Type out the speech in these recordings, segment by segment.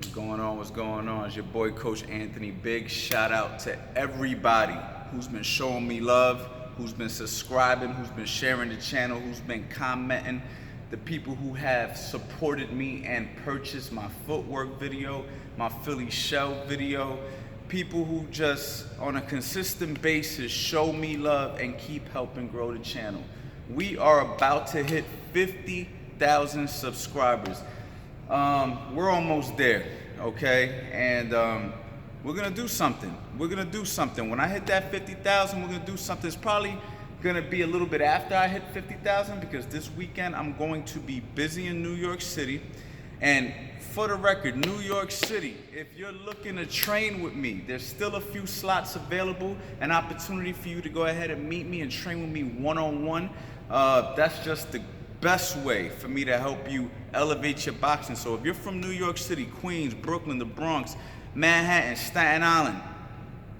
What's going on? What's going on? It's your boy Coach Anthony. Big shout out to everybody who's been showing me love, who's been subscribing, who's been sharing the channel, who's been commenting, the people who have supported me and purchased my footwork video, my Philly shell video, people who just on a consistent basis show me love and keep helping grow the channel. We are about to hit 50,000 subscribers. We're almost there, okay? And we're gonna do something. We're gonna do something. When I hit that 50,000, we're gonna do something. It's probably gonna be a little bit after I hit 50,000 because this weekend I'm going to be busy in New York City. And for the record, New York City, if you're looking to train with me, there's still a few slots available, an opportunity for you to go ahead and meet me and train with me one-on-one. That's just the best way for me to help you elevate your boxing. So if you're from New York City, Queens, Brooklyn, the Bronx, Manhattan, Staten Island,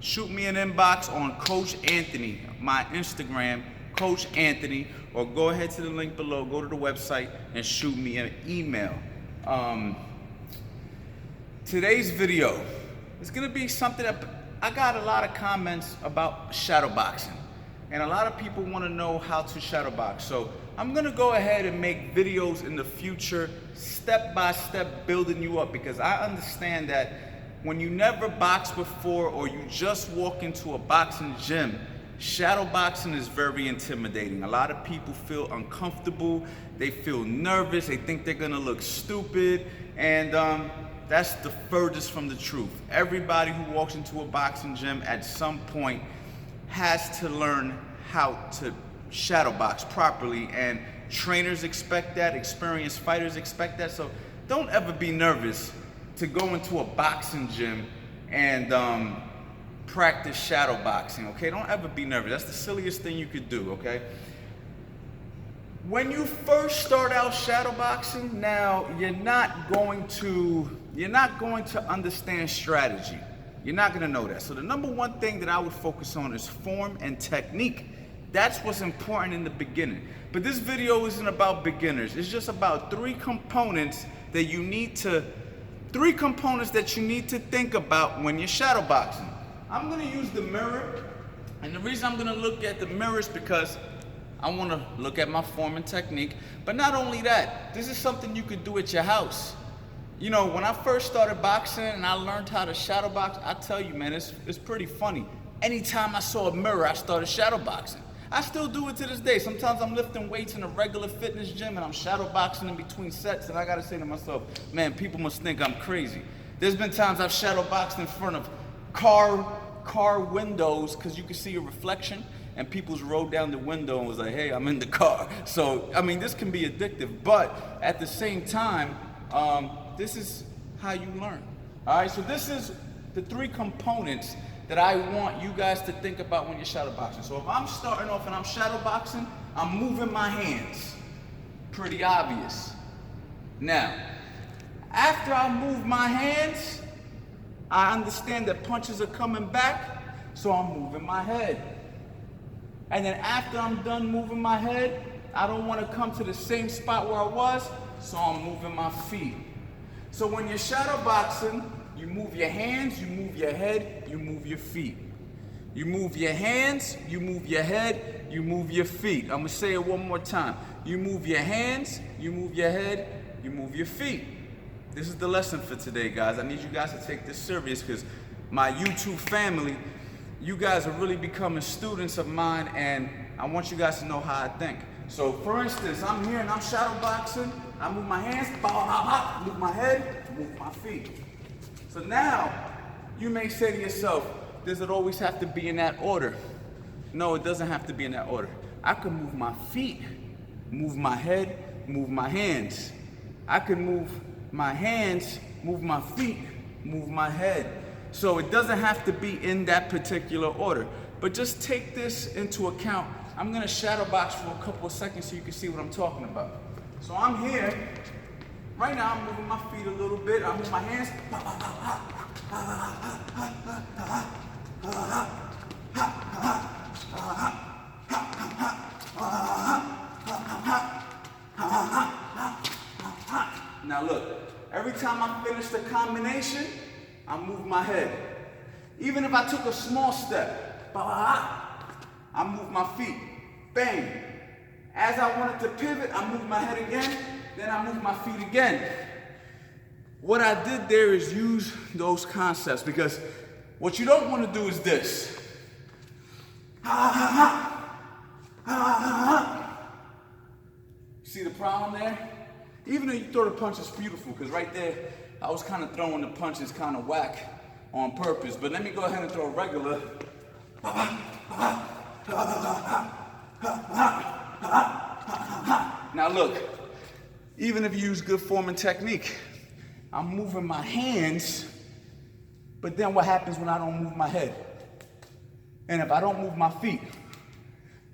shoot me an inbox on Coach Anthony, my Instagram, Coach Anthony, or go ahead to the link below, go to the website and shoot me an email. Today's video is gonna be something that I got a lot of comments about shadow boxing, and a lot of people want to know how to shadow box. So I'm gonna go ahead and make videos in the future, step by step, building you up, because I understand that when you never boxed before or you just walk into a boxing gym, shadow boxing is very intimidating. A lot of people feel uncomfortable, they feel nervous, they think they're gonna look stupid, and that's the furthest from the truth. Everybody who walks into a boxing gym at some point has to learn how to shadow box properly, and trainers expect that, experienced fighters expect that. So don't ever be nervous to go into a boxing gym and practice shadow boxing, okay? Don't ever be nervous. That's the silliest thing you could do, okay? When you first start out shadow boxing, now you're not going to understand strategy. You're not gonna know that. So the number one thing that I would focus on is form and technique. That's what's important in the beginning. But this video isn't about beginners. It's just about three components that you need to think about when you're shadow boxing. I'm gonna use the mirror, and the reason I'm gonna look at the mirror is because I wanna look at my form and technique. But not only that, this is something you could do at your house. You know, when I first started boxing and I learned how to shadow box, I tell you, man, it's pretty funny. Anytime I saw a mirror, I started shadow boxing. I still do it to this day. Sometimes I'm lifting weights in a regular fitness gym and I'm shadow boxing in between sets, and I gotta say to myself, man, people must think I'm crazy. There's been times I've shadow boxed in front of car windows because you can see a reflection, and people's rolled down the window and was like, hey, I'm in the car. So, I mean, this can be addictive, but at the same time, this is how you learn. All right, so this is the three components that I want you guys to think about when you're shadow boxing. So if I'm starting off and I'm shadow boxing, I'm moving my hands. Pretty obvious. Now, after I move my hands, I understand that punches are coming back, so I'm moving my head. And then after I'm done moving my head, I don't want to come to the same spot where I was, so I'm moving my feet. So when you're shadow boxing, you move your hands, you move your head, you move your feet. You move your hands, you move your head, you move your feet. I'm gonna say it one more time. You move your hands, you move your head, you move your feet. This is the lesson for today, guys. I need you guys to take this serious because my YouTube family, you guys are really becoming students of mine, and I want you guys to know how I think. So for instance, I'm here and I'm shadow boxing. I move my hands, move my head, move my feet. So now, you may say to yourself, does it always have to be in that order? No, it doesn't have to be in that order. I can move my feet, move my head, move my hands. I can move my hands, move my feet, move my head. So it doesn't have to be in that particular order. But just take this into account. I'm gonna shadow box for a couple of seconds so you can see what I'm talking about. So I'm here. Right now, I'm moving my feet a little bit. I move my hands. Now look, Every time I finish the combination, I move my head. Even if I took a small step, I move my feet. Bang. As I wanted to pivot, I move my head again, then I move my feet again. What I did there is use those concepts, because what you don't want to do is this. See the problem there? Even though you throw the punch, it's beautiful, because right there, I was kind of throwing the punches kind of whack on purpose. But let me go ahead and throw a regular. Now look, even if you use good form and technique, I'm moving my hands, but then what happens when I don't move my head? And if I don't move my feet?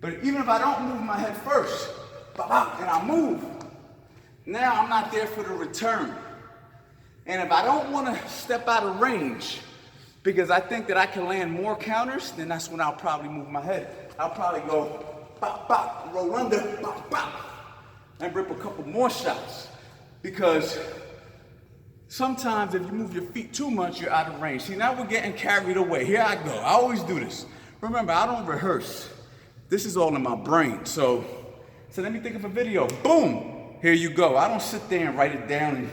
But even if I don't move my head first, and I move, now I'm not there for the return. And if I don't want to step out of range, because I think that I can land more counters, then that's when I'll probably move my head. I'll probably go, bop, bop, roll under, bop, bop, and rip a couple more shots. Because sometimes if you move your feet too much, you're out of range. See, now we're getting carried away. Here I go. I always do this. Remember, I don't rehearse. This is all in my brain. So let me think of a video. Boom. Here you go. I don't sit there and write it down and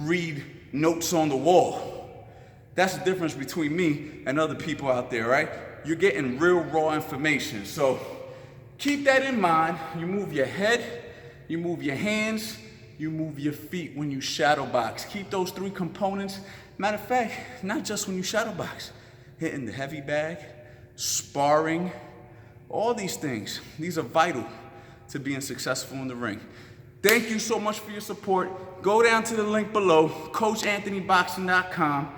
read notes on the wall. That's the difference between me and other people out there, right? You're getting real raw information. So keep that in mind. You move your head, you move your hands, you move your feet when you shadow box. Keep those three components. Matter of fact, not just when you shadow box. Hitting the heavy bag, sparring, all these things. These are vital to being successful in the ring. Thank you so much for your support. Go down to the link below, coachanthonyboxing.com.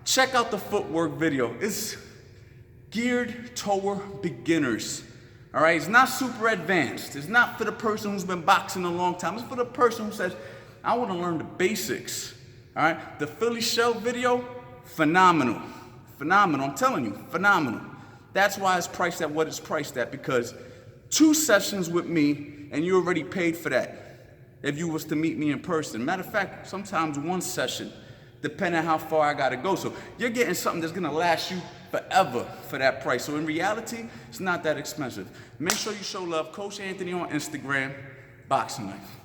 Check out the footwork video. It's geared toward beginners. All right, it's not super advanced. It's not for the person who's been boxing a long time. It's for the person who says, I want to learn the basics. All right, the Philly shell video, phenomenal. Phenomenal, I'm telling you, phenomenal. That's why it's priced at what it's priced at, because 2 sessions with me, and you already paid for that if you was to meet me in person. Matter of fact, sometimes 1 session, depending on how far I gotta go. So you're getting something that's gonna last you forever for that price. So in reality, it's not that expensive. Make sure you show love. Coach Anthony on Instagram. Boxing Life.